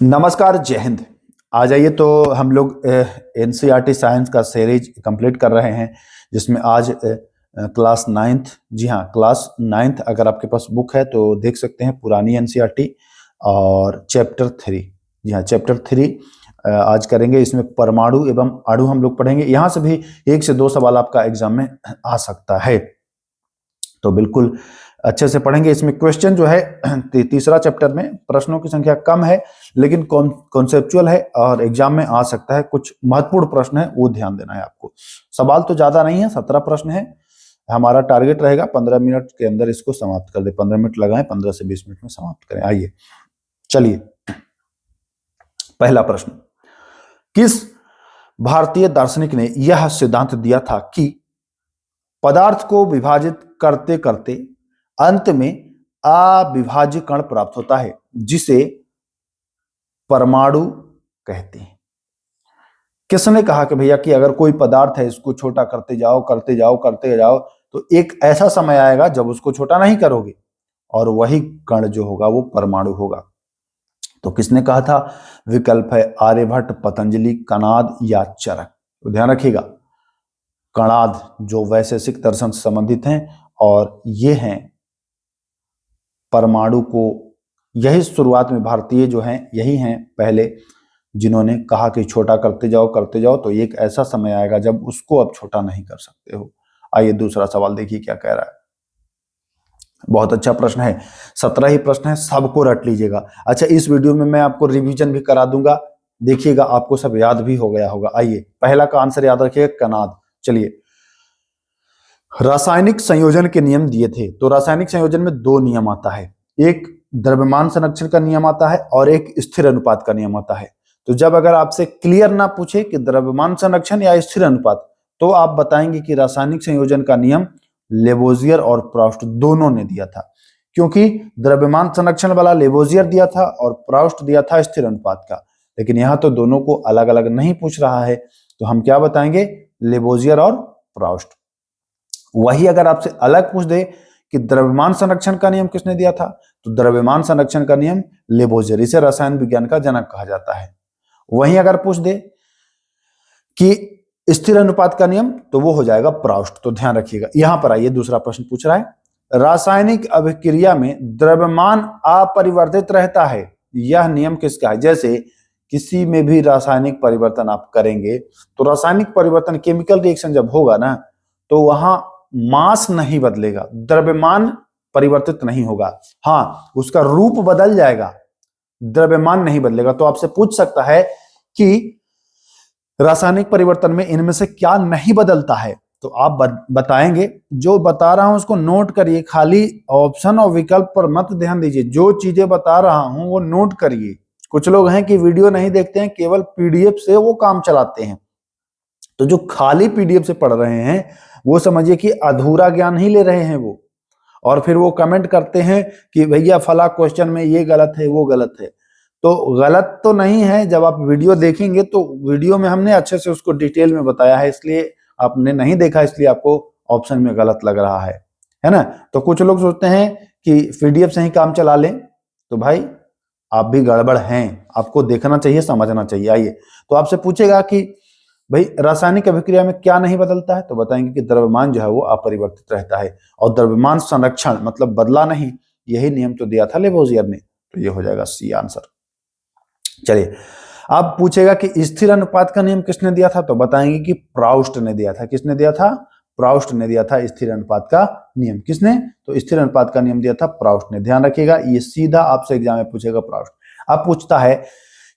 नमस्कार, जय हिंद। आ जाइए तो हम लोग एनसीईआरटी साइंस का सीरीज कंप्लीट कर रहे हैं, जिसमें आज क्लास नाइन्थ, जी हाँ क्लास नाइन्थ, अगर आपके पास बुक है तो देख सकते हैं, पुरानी एनसीईआरटी और चैप्टर 3। जी हाँ, चैप्टर 3 आज करेंगे। इसमें परमाणु एवं अणु हम लोग पढ़ेंगे। यहाँ से भी 1 से 2 सवाल आपका एग्जाम में आ सकता है, तो बिल्कुल अच्छे से पढ़ेंगे। इसमें क्वेश्चन जो है तीसरा चैप्टर में प्रश्नों की संख्या कम है, लेकिन कॉन्सेप्चुअल है और एग्जाम में आ सकता है। कुछ महत्वपूर्ण प्रश्न है, वो ध्यान देना है आपको। सवाल तो ज्यादा नहीं है, 17 प्रश्न है। हमारा टारगेट रहेगा 15 मिनट के अंदर इसको समाप्त कर दे। 15 मिनट लगाएं, 15 से 20 मिनट में समाप्त करें। आइए चलिए, पहला प्रश्न। किस भारतीय दार्शनिक ने यह सिद्धांत दिया था कि पदार्थ को विभाजित करते करते अंत में अविभाज्य कण प्राप्त होता है, जिसे परमाणु कहते हैं? किसने कहा कि भैया कि अगर कोई पदार्थ है, इसको छोटा करते जाओ करते जाओ करते जाओ, तो एक ऐसा समय आएगा जब उसको छोटा नहीं करोगे और वही कण जो होगा वो परमाणु होगा। तो किसने कहा था? विकल्प है आर्यभट्ट, पतंजलि, कणाद या चरक। तो ध्यान रखिएगा, कणाद जो वैशेषिक दर्शन से संबंधित हैं, और ये हैं परमाणु को, यही शुरुआत में भारतीय जो हैं यही हैं पहले जिन्होंने कहा कि छोटा करते जाओ, तो एक ऐसा समय आएगा जब उसको अब छोटा नहीं कर सकते हो। आइए दूसरा सवाल देखिए क्या कह रहा है। बहुत अच्छा प्रश्न है, 17 ही प्रश्न है, सबको रट लीजिएगा। अच्छा, इस वीडियो में मैं आपको रिवीजन भी करा दूंगा, देखिएगा आपको सब याद भी हो गया होगा। आइए, पहला का आंसर याद रखिएगा, कणाद। चलिए, रासायनिक संयोजन के नियम दिए थे, तो रासायनिक संयोजन में 2 नियम आता है, एक द्रव्यमान संरक्षण का नियम आता है और एक स्थिर अनुपात का नियम आता है। तो जब अगर आपसे क्लियर ना पूछे कि द्रव्यमान संरक्षण या स्थिर अनुपात, तो आप बताएंगे कि रासायनिक संयोजन का नियम लेवोजियर और प्राउस्ट दोनों ने दिया था, क्योंकि द्रव्यमान संरक्षण वाला लेवोजियर दिया था और प्राउस्ट दिया था स्थिर अनुपात का। लेकिन यहाँ तो दोनों को अलग अलग नहीं पूछ रहा है, तो हम क्या बताएंगे? लेवोजियर और प्राउस्ट। वही अगर आपसे अलग पूछ दे कि द्रव्यमान संरक्षण का नियम किसने दिया था, तो द्रव्यमान संरक्षण का नियम लेबोजियर, इसे रसायन विज्ञान का जनक कहा जाता है। वहीं अगर पूछ दे कि स्थिर अनुपात का नियम, तो वो हो जाएगा प्राउस्ट। तो ध्यान रखिएगा। यहां पर आइए, दूसरा प्रश्न पूछ रहा है, रासायनिक अभिक्रिया में द्रव्यमान अपरिवर्तित रहता है, यह नियम किसका है? जैसे किसी में भी रासायनिक परिवर्तन आप करेंगे, तो रासायनिक परिवर्तन, केमिकल रिएक्शन जब होगा ना, तो वहां मास नहीं बदलेगा, द्रव्यमान परिवर्तित नहीं होगा। हाँ, उसका रूप बदल जाएगा, द्रव्यमान नहीं बदलेगा। तो आपसे पूछ सकता है कि रासायनिक परिवर्तन में इनमें से क्या नहीं बदलता है, तो आप बताएंगे। जो बता रहा हूं उसको नोट करिए, खाली ऑप्शन और विकल्प पर मत ध्यान दीजिए। जो चीजें बता रहा हूं वो नोट करिए। कुछ लोग हैं कि वीडियो नहीं देखते हैं, केवल पीडीएफ से वो काम चलाते हैं। तो जो खाली पीडीएफ से पढ़ रहे हैं, वो समझिए कि अधूरा ज्ञान ही ले रहे हैं वो, और फिर वो कमेंट करते हैं कि भैया फला क्वेश्चन में ये गलत है, वो गलत है। तो गलत तो नहीं है, जब आप वीडियो देखेंगे तो वीडियो में हमने अच्छे से उसको डिटेल में बताया है, इसलिए आपने नहीं देखा, इसलिए आपको ऑप्शन में गलत लग रहा है ना। तो कुछ लोग सोचते हैं कि पीडीएफ से ही काम चला लें, तो भाई आप भी गड़बड़ हैं, आपको देखना चाहिए, समझना चाहिए। आइए, तो आपसे पूछेगा कि भाई रासायनिक अभिक्रिया में क्या नहीं बदलता है, तो बताएंगे कि द्रव्यमान जो है वो अपरिवर्तित रहता है, और द्रव्यमान संरक्षण मतलब बदला नहीं, यही नियम तो दिया था लेवोजियर ने। तो ये हो जाएगा सी आंसर। चलिए, अब पूछेगा कि स्थिर अनुपात का नियम किसने दिया था, तो बताएंगे कि प्राउस्ट ने दिया था। किसने दिया था? प्राउस्ट ने दिया था स्थिर अनुपात का नियम। किसने? तो स्थिर अनुपात का नियम दिया था प्राउस्ट ने। ध्यान रखिएगा, ये सीधा आपसे एग्जाम में पूछेगा प्राउस्ट। अब पूछता है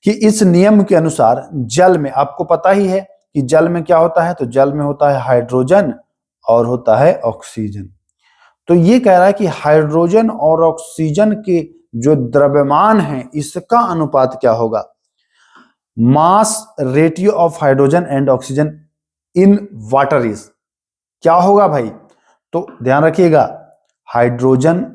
कि इस नियम के अनुसार जल में, आपको पता ही है कि जल में क्या होता है, तो जल में होता है हाइड्रोजन और होता है ऑक्सीजन। तो ये कह रहा है कि हाइड्रोजन और ऑक्सीजन के जो द्रव्यमान है, इसका अनुपात क्या होगा? Mass ratio of hydrogen and oxygen in water is, क्या होगा भाई? तो ध्यान रखिएगा, हाइड्रोजन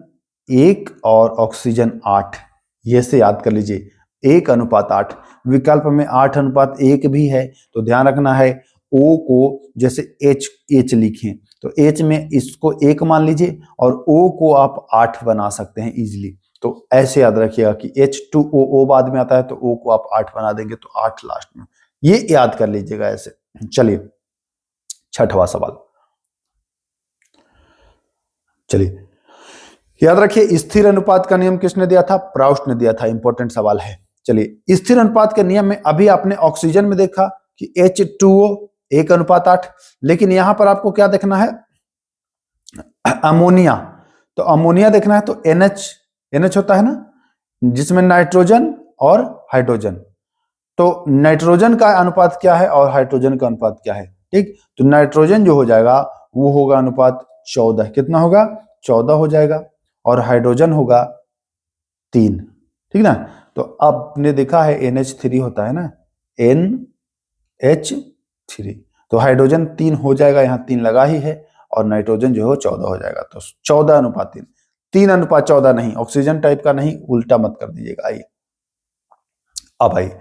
1 और ऑक्सीजन 8, ये से याद कर लीजिए, 1:8। विकल्प में 8:1 भी है, तो ध्यान रखना है O को जैसे H लिखें, तो H में इसको 1 मान लीजिए और O को आप 8 बना सकते हैं इजीली। तो ऐसे याद रखिएगा कि H2OO बाद में आता है तो O को आप 8 बना देंगे तो 8 लास्ट में, ये याद कर लीजिएगा ऐसे। चलिए छठवां सवाल, चलिए याद रखिए स्थिर अनुपात का नियम किसने दिया था? प्राउस्ट ने दिया था। इंपॉर्टेंट सवाल है। चलिए स्थिर अनुपात के नियम में अभी आपने ऑक्सीजन में देखा कि H2O 1:8, लेकिन यहां पर आपको क्या देखना है? अमोनिया। तो अमोनिया देखना है तो NH होता है ना, जिसमें नाइट्रोजन और हाइड्रोजन। तो नाइट्रोजन का अनुपात क्या है और हाइड्रोजन का अनुपात क्या है? ठीक, तो नाइट्रोजन जो हो जाएगा वो होगा अनुपात 14। कितना होगा? 14 हो जाएगा। और हाइड्रोजन होगा 3। ठीक ना। तो आपने देखा है NH3 होता है ना, NH3, तो हाइड्रोजन 3 हो जाएगा, यहाँ 3 लगा ही है, और नाइट्रोजन जो है 14 हो जाएगा। तो 14:3, 3:14 नहीं, ऑक्सीजन टाइप का नहीं, उल्टा मत कर दीजिएगा। आइए अब आइए,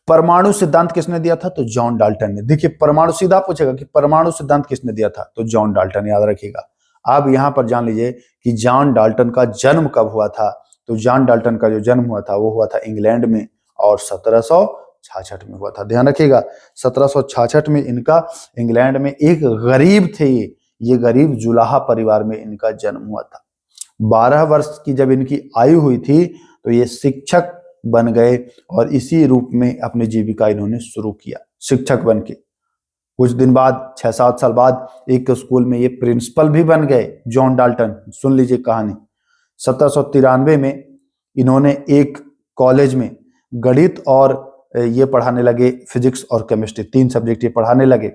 परमाणु सिद्धांत किसने दिया था? तो जॉन डाल्टन ने। देखिए परमाणु, सीधा पूछेगा कि परमाणु सिद्धांत किसने दिया था? तो जॉन डाल्टन, याद रखिएगा। आप यहां पर जान लीजिए कि जॉन डाल्टन का जन्म कब हुआ था? तो जॉन डाल्टन का जो जन्म हुआ था वो हुआ था इंग्लैंड में, और 1766 में हुआ था। ध्यान रखिएगा 1766 में इनका इंग्लैंड में, एक गरीब थे ये गरीब जुलाहा परिवार में इनका जन्म हुआ था। 12 वर्ष की जब इनकी आयु हुई थी तो ये शिक्षक बन गए, और इसी रूप में अपनी जीविका इन्होंने शुरू किया, शिक्षक बन के। कुछ दिन बाद, 6-7 साल बाद, एक स्कूल में ये प्रिंसिपल भी बन गए, जॉन डाल्टन। सुन लीजिए कहानी। 1793 में इन्होंने एक कॉलेज में गणित और ये पढ़ाने लगे, फिजिक्स और केमिस्ट्री, 3 सब्जेक्ट ये पढ़ाने लगे।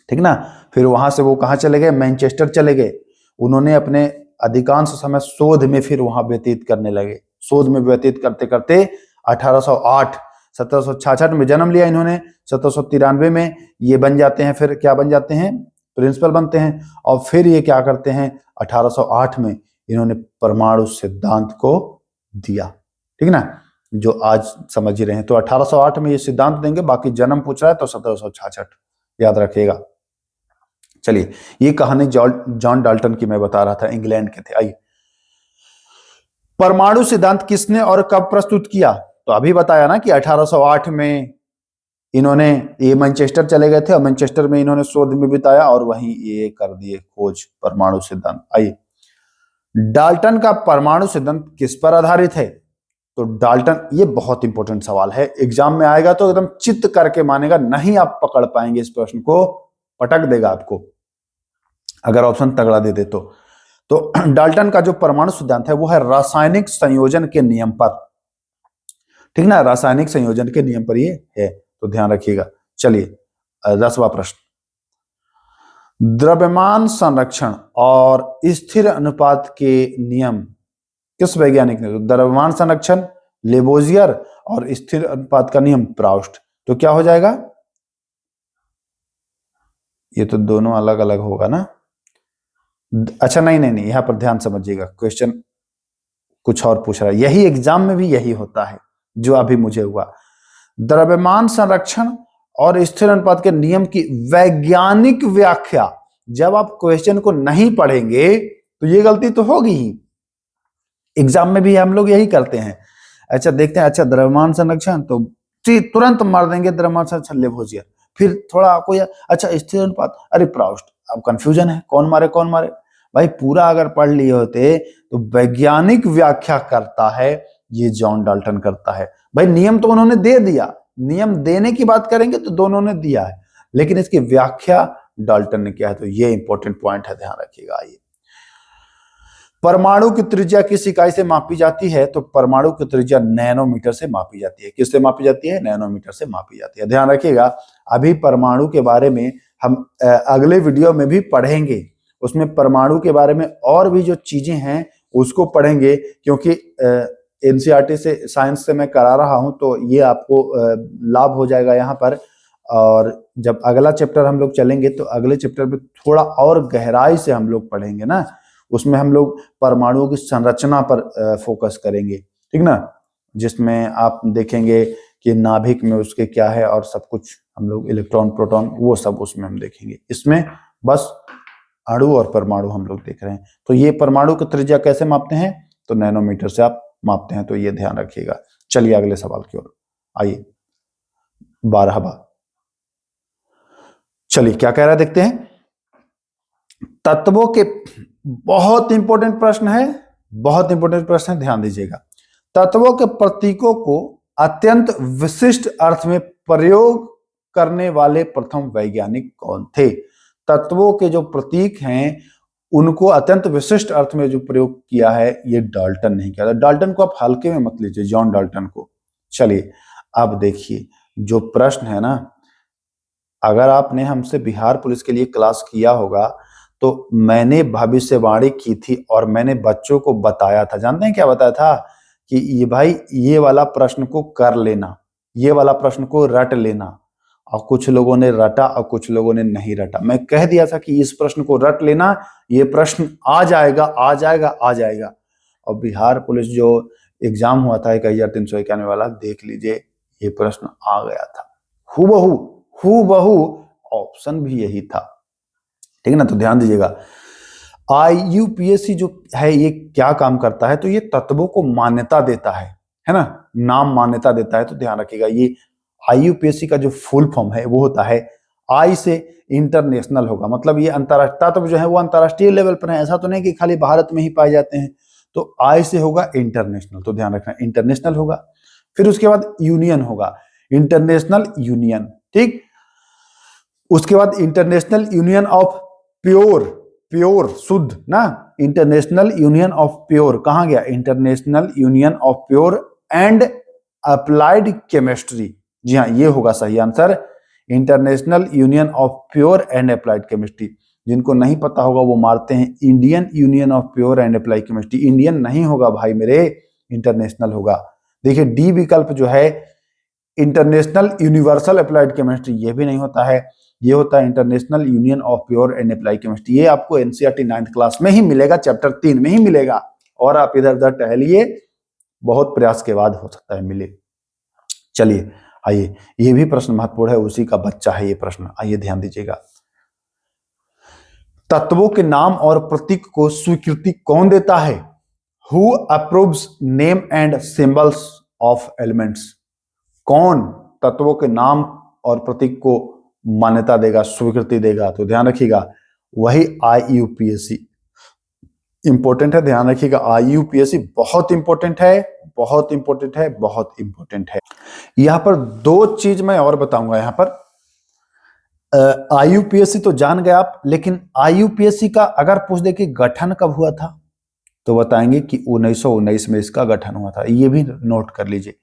ठीक ना। फिर वहां से वो कहाँ चले गए? मैनचेस्टर चले गए। उन्होंने अपने अधिकांश समय शोध में फिर वहां व्यतीत करने लगे। शोध में व्यतीत करते करते 1808, 1766 में जन्म लिया इन्होंने, 1793 में ये बन जाते हैं, फिर क्या बन जाते हैं? प्रिंसिपल बनते हैं। और फिर ये क्या करते हैं? 1808 में इन्होंने परमाणु सिद्धांत को दिया। ठीक ना, जो आज समझ ही रहे हैं। तो 1808 में ये सिद्धांत देंगे, बाकी जन्म पूछ रहा है तो 1766, याद रखिएगा। चलिए, ये कहानी जॉन डाल्टन की मैं बता रहा था, इंग्लैंड के थे। आइए, परमाणु सिद्धांत किसने और कब प्रस्तुत किया? तो अभी बताया ना कि 1808 में इन्होंने, ये मैनचेस्टर चले गए थे और मैनचेस्टर में इन्होंने शोध में बिताया और वहीं ये कर दिए खोज, परमाणु सिद्धांत। आइए, डाल्टन का परमाणु सिद्धांत किस पर आधारित है? तो डाल्टन, ये बहुत इंपॉर्टेंट सवाल है, एग्जाम में आएगा तो एकदम चित्त करके मानेगा, नहीं आप पकड़ पाएंगे इस प्रश्न को, पटक देगा आपको अगर ऑप्शन तगड़ा दे दे तो डाल्टन का जो परमाणु सिद्धांत है वो है रासायनिक संयोजन के नियम पर। ठीक ना, रासायनिक संयोजन के नियम पर ये है, तो ध्यान रखिएगा। चलिए 10वां प्रश्न, द्रव्यमान संरक्षण और स्थिर अनुपात के नियम किस वैज्ञानिक ने? तो द्रव्यमान संरक्षण लेबोजियर और स्थिर अनुपात का नियम प्राउस्ट। तो क्या हो जाएगा? ये तो दोनों अलग अलग होगा ना। अच्छा नहीं, यहां पर ध्यान समझिएगा, क्वेश्चन कुछ और पूछ रहा है, यही एग्जाम में भी यही होता है जो अभी मुझे हुआ। द्रव्यमान संरक्षण और स्थिर अनुपात के नियम की वैज्ञानिक व्याख्या, जब आप क्वेश्चन को नहीं पढ़ेंगे तो ये गलती तो होगी ही, एग्जाम में भी हम लोग यही करते हैं। अच्छा देखते हैं, अच्छा द्रव्यमान संरक्षण तो तुरंत मार देंगे द्रव्यमान संरक्षण लेबोजियर, फिर थोड़ा कोई अच्छा स्थिर अनुपात, अरे प्राउस्ट, अब कंफ्यूजन है कौन मारे कौन मारे। भाई पूरा अगर पढ़ लिए होते तो वैज्ञानिक व्याख्या करता है ये जॉन डाल्टन करता है। भाई नियम तो उन्होंने दे दिया, नियम देने की बात करेंगे तो दोनों ने दिया है, लेकिन इसकी व्याख्या डाल्टन ने किया है, तो ये इंपॉर्टेंट पॉइंट है, ध्यान रखिएगा। आइए, परमाणु की त्रिज्या किस इकाई से मापी जाती है? तो परमाणु की त्रिज्या नैनोमीटर से मापी जाती है। किससे मापी जाती है? नैनोमीटर से मापी जाती है। ध्यान रखिएगा, अभी परमाणु के बारे में हम अगले वीडियो में भी पढ़ेंगे, उसमें परमाणु के बारे में और भी जो चीजें हैं उसको पढ़ेंगे, क्योंकि एनसीईआरटी से, साइंस से मैं करा रहा हूं, तो ये आपको लाभ हो जाएगा यहाँ पर। और जब अगला चैप्टर हम लोग चलेंगे तो अगले चैप्टर में थोड़ा और गहराई से हम लोग पढ़ेंगे ना, उसमें हम लोग परमाणुओं की संरचना पर फोकस करेंगे। ठीक ना, जिसमें आप देखेंगे कि नाभिक में उसके क्या है और सब कुछ, हम लोग इलेक्ट्रॉन प्रोटॉन वो सब उसमें हम देखेंगे। इसमें बस अणु और परमाणु हम लोग देख रहे हैं। तो ये परमाणु की त्रिज्या कैसे मापते हैं? तो नैनोमीटर से आप मापते हैं, तो ये ध्यान रखिएगा। चलिए अगले सवाल की ओर आइए। 12वां, चलिए क्या कह रहा है देखते हैं। तत्वों के, बहुत इंपॉर्टेंट प्रश्न है, बहुत इंपॉर्टेंट प्रश्न है, ध्यान दीजिएगा। तत्वों के प्रतीकों को अत्यंत विशिष्ट अर्थ में प्रयोग करने वाले प्रथम वैज्ञानिक कौन थे? तत्वों के जो प्रतीक हैं उनको अत्यंत विशिष्ट अर्थ में जो प्रयोग किया है, ये डाल्टन नहीं किया था। डाल्टन को आप हल्के में मत लीजिए, जॉन डाल्टन को। चलिए अब देखिए जो प्रश्न है ना, अगर आपने हमसे बिहार पुलिस के लिए क्लास किया होगा तो मैंने भविष्यवाणी की थी और मैंने बच्चों को बताया था। जानते हैं क्या बताया था? कि ये भाई ये वाला प्रश्न को कर लेना, ये वाला प्रश्न को रट लेना। और कुछ लोगों ने रटा और कुछ लोगों ने नहीं रटा। मैं कह दिया था कि इस प्रश्न को रट लेना, ये प्रश्न आ जाएगा आ जाएगा आ जाएगा। और बिहार पुलिस जो एग्जाम हुआ था 1391 वाला, देख लीजिए ये प्रश्न आ गया था हूबहू, ऑप्शन भी यही था। ठीक है ना? तो ध्यान दीजिएगा, IUPAC जो है ये क्या काम करता है? तो ये तत्वों को मान्यता देता है ना, नाम मान्यता देता है। तो ध्यान रखिएगा, ये IUPAC का जो फुल फॉर्म है वो होता है, आई से इंटरनेशनल होगा, मतलब ये अंतरराष्ट्रीय तत्व जो है वो अंतरराष्ट्रीय लेवल पर है। ऐसा तो नहीं कि खाली भारत में ही पाए जाते हैं। तो आई से होगा इंटरनेशनल, तो ध्यान रखना इंटरनेशनल होगा। फिर उसके बाद यूनियन होगा, इंटरनेशनल यूनियन, ठीक। उसके बाद international union of pure, pure शुद्ध ना, इंटरनेशनल यूनियन ऑफ प्योर कहाँ गया? International union of pure and applied chemistry. जी हाँ, ये होगा सही answer, international union of pure and applied chemistry. जिनको नहीं पता होगा वो मारते हैं Indian union of pure and applied chemistry. Indian नहीं होगा भाई मेरे, इंटरनेशनल होगा। देखिए डी विकल्प जो है इंटरनेशनल यूनिवर्सल अप्लाइड केमिस्ट्री, ये भी नहीं होता है, ये होता है international union of pure and applied chemistry. ये आपको एनसीईआरटी 9th क्लास में ही मिलेगा, चैप्टर 3 में ही मिलेगा। और आप इधर उधर टहलिए, बहुत प्रयास के बाद हो सकता है मिले। चलिए आइए, ये भी प्रश्न महत्वपूर्ण है, उसी का बच्चा है ये प्रश्न। आइए ध्यान दीजिएगा, तत्वों के नाम और प्रतीक को स्वीकृति कौन देता है? Who approves name and symbols of elements. कौन तत्वों के नाम और प्रतीक को मान्यता देगा, स्वीकृति देगा? तो ध्यान रखिएगा, वही IUPAC। इंपॉर्टेंट है, ध्यान रखिएगा, IUPAC बहुत इंपॉर्टेंट है, बहुत इंपॉर्टेंट है, बहुत इंपॉर्टेंट है। यहां पर दो चीज मैं और बताऊंगा। यहां पर IUPAC तो जान गए आप, लेकिन IUPAC का अगर पूछ दे कि गठन कब हुआ था, तो बताएंगे कि 1919 में इसका गठन हुआ था। ये भी नोट कर लीजिए,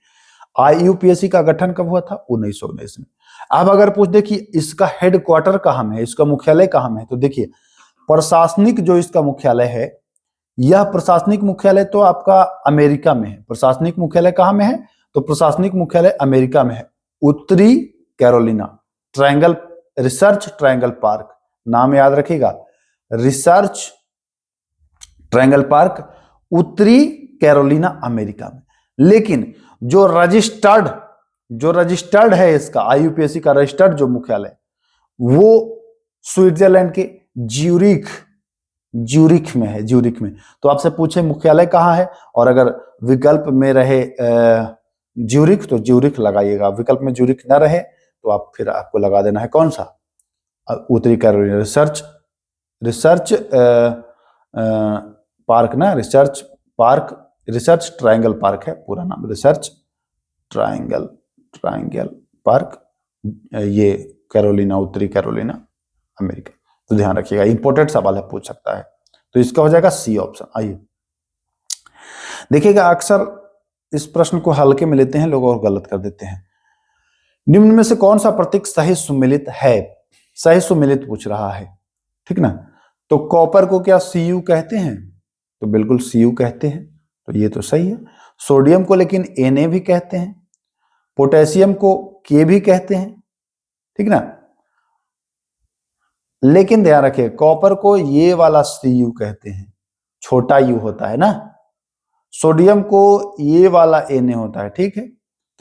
IUPAC का गठन कब हुआ था? 1919 में। अब अगर पूछ दे कि इसका हेडक्वार्टर कहाँ में है, इसका मुख्यालय कहाँ में है, तो देखिए प्रशासनिक जो इसका मुख्यालय है, यह प्रशासनिक मुख्यालय तो आपका अमेरिका में है। प्रशासनिक मुख्यालय कहाँ में है? तो प्रशासनिक मुख्यालय अमेरिका में है, उत्तरी Carolina. Triangle, research triangle park, नाम याद रखिएगा, रिसर्च ट्रायंगल पार्क, उत्तरी कैरोलिना अमेरिका में। लेकिन जो रजिस्टर्ड है इसका, IUPAC का रजिस्टर्ड जो मुख्यालय, वो स्विट्जरलैंड के ज्यूरिख में है, ज्यूरिख में। तो आपसे पूछे मुख्यालय कहाँ है, और अगर विकल्प में रहे ज्यूरिख तो ज्यूरिख लगाइएगा, विकल्प में ज्यूरिख न रहे तो आप फिर आपको लगा देना है कौन सा? उत्तरी कैरोलिना। रिसर्च पार्क ना, research park, research triangle park है पूरा नाम, रिसर्च ट्रायंगल पार्क, ये कैरोलिना, उत्तरी कैरोलिना अमेरिका। तो ध्यान रखिएगा, इंपॉर्टेंट सवाल है, पूछ सकता है। तो इसका हो जाएगा सी ऑप्शन। आइए देखिएगा, अक्सर इस प्रश्न को हल्के में लेते हैं लोग और गलत कर देते हैं। निम्न में से कौन सा प्रतीक सही सुमेलित है? सही सुमेलित पूछ रहा है, ठीक ना। तो कॉपर को क्या Cu कहते हैं? तो बिल्कुल Cu कहते हैं, तो ये तो सही है। सोडियम को लेकिन Na भी कहते हैं, पोटेशियम को K भी कहते हैं, ठीक ना। लेकिन ध्यान रखिए, कॉपर को ये वाला Cu कहते हैं, छोटा u होता है ना। सोडियम को ये वाला Na होता है, ठीक है।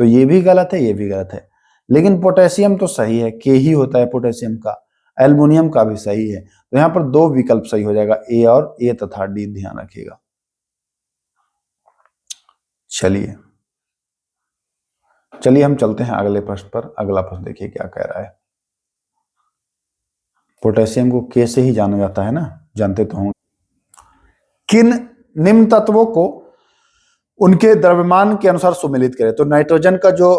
तो ये भी गलत है, ये भी गलत है। लेकिन पोटेशियम तो सही है, K ही होता है पोटेशियम का। एल्युमिनियम का भी सही है। तो यहाँ पर दो विकल्प सही हो जाएगा, A और A तथा D, ध्यान रखिएगा। चलिए चलिए हम चलते हैं अगले प्रश्न पर। अगला प्रश्न देखिए क्या कह रहा है। पोटेशियम को के से ही जाना जाता है ना, जानते तो होंगे। किन निम्न तत्वों को उनके द्रव्यमान के अनुसार सुमेलित करें। तो नाइट्रोजन का जो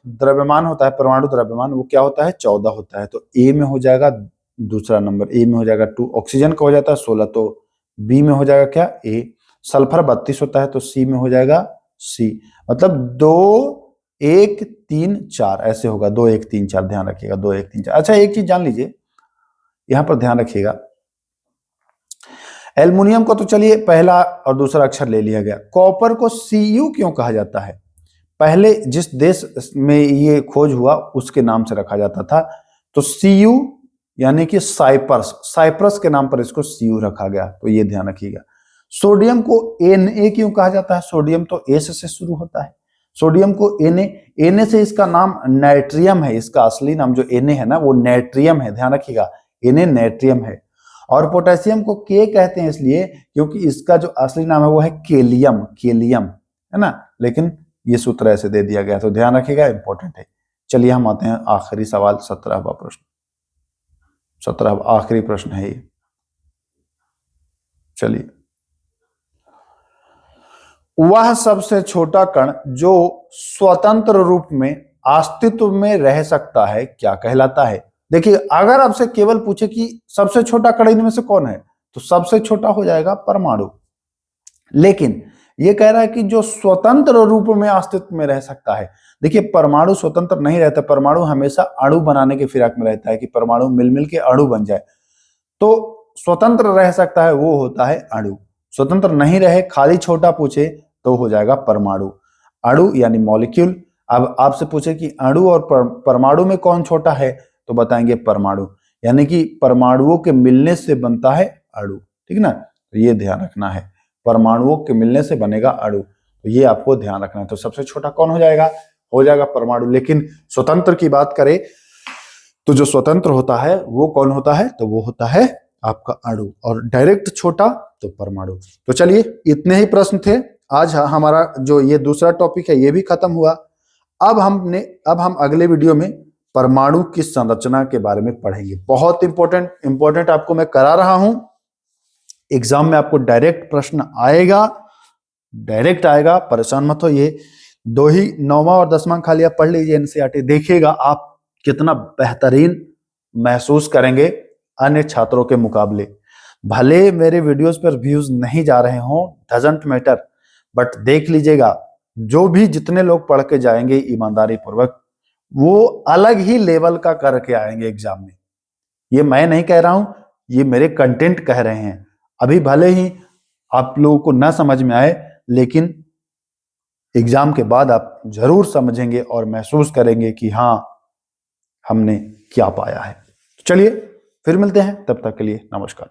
द्रव्यमान होता है, परमाणु द्रव्यमान, वो क्या होता है, 14 होता है। तो ए में हो जाएगा दूसरा नंबर, ए में हो जाएगा 2। ऑक्सीजन का हो जाता है 16, तो बी में हो जाएगा क्या, ए। सल्फर 32 होता है, तो सी में हो जाएगा सी। मतलब 2 1 3 4 ऐसे होगा, 2 1 3 4, ध्यान रखिएगा 2 1 3 4। अच्छा एक चीज जान लीजिए, यहां पर ध्यान रखिएगा, एल्युमिनियम को तो चलिए पहला और दूसरा अक्षर ले लिया गया। कॉपर को Cu क्यों कहा जाता है? पहले जिस देश में ये खोज हुआ उसके नाम से रखा जाता था, तो Cu यानी कि साइप्रस, साइप्रस के नाम पर इसको Cu रखा गया, तो ये ध्यान रखिएगा। सोडियम को Na क्यों कहा जाता है? सोडियम तो एस से शुरू होता है। सोडियम को Na से इसका नाम नाइट्रियम है, इसका असली नाम जो Na है ना वो नाइट्रियम है, ध्यान रखिएगा, Na नाइट्रियम है। और पोटेशियम को के कहते हैं इसलिए क्योंकि इसका जो असली नाम है वो है केलियम, केलियम है ना, लेकिन ये सूत्र ऐसे दे दिया गया, तो ध्यान रखिएगा, इंपॉर्टेंट है। चलिए हम आते हैं आखिरी सवाल, 17वां प्रश्न। 17वां आखिरी प्रश्न है ये। चलिए, वह सबसे छोटा कण जो स्वतंत्र रूप में अस्तित्व में रह सकता है क्या कहलाता है? देखिए अगर आपसे केवल पूछे कि सबसे छोटा कण इनमें से कौन है, तो सबसे छोटा हो जाएगा परमाणु। लेकिन ये कह रहा है कि जो स्वतंत्र रूप में अस्तित्व में रह सकता है। देखिए परमाणु स्वतंत्र नहीं रहता, परमाणु हमेशा अणु बनाने के फिराक में रहता है कि परमाणु मिल मिल के अणु बन जाए। तो स्वतंत्र रह सकता है वो होता है अणु। स्वतंत्र नहीं रहे, खाली छोटा पूछे तो हो जाएगा परमाणु। अणु यानी मॉलिक्यूल। अब आपसे पूछे कि अणु और परमाणु में कौन छोटा है, तो बताएंगे परमाणु, यानी कि परमाणुओं के मिलने से बनता है अणु, ठीक ना। तो ये ध्यान रखना है, परमाणुओं के मिलने से बनेगा अणु, तो ये आपको ध्यान रखना है। तो सबसे छोटा कौन हो जाएगा परमाणु। लेकिन स्वतंत्र की बात करें तो जो स्वतंत्र होता है वो कौन होता है, तो वो होता है आपका अणु, और डायरेक्ट छोटा तो परमाणु। तो चलिए इतने ही प्रश्न थे आज। हमारा जो ये दूसरा टॉपिक है ये भी खत्म हुआ। अब हम अगले वीडियो में परमाणु की संरचना के बारे में पढ़ेंगे। बहुत इंपॉर्टेंट आपको मैं करा रहा हूं। एग्जाम में आपको डायरेक्ट प्रश्न आएगा, डायरेक्ट आएगा, परेशान मत होइए। 9वां और 10वां खाली आप पढ़ लीजिए एनसीईआरटी, देखिएगा आप कितना बेहतरीन महसूस करेंगे अन्य छात्रों के मुकाबले। भले मेरे वीडियोस पर व्यूज नहीं जा रहे हों, डजंट मैटर, बट देख लीजिएगा जो भी जितने लोग पढ़ के जाएंगे ईमानदारी पूर्वक, वो अलग ही लेवल का करके आएंगे एग्जाम में। ये मैं नहीं कह रहा हूं, ये मेरे कंटेंट कह रहे हैं। अभी भले ही आप लोगों को ना समझ में आए, लेकिन एग्जाम के बाद आप जरूर समझेंगे और महसूस करेंगे कि हाँ हमने क्या पाया है। चलिए फिर मिलते हैं, तब तक के लिए नमस्कार।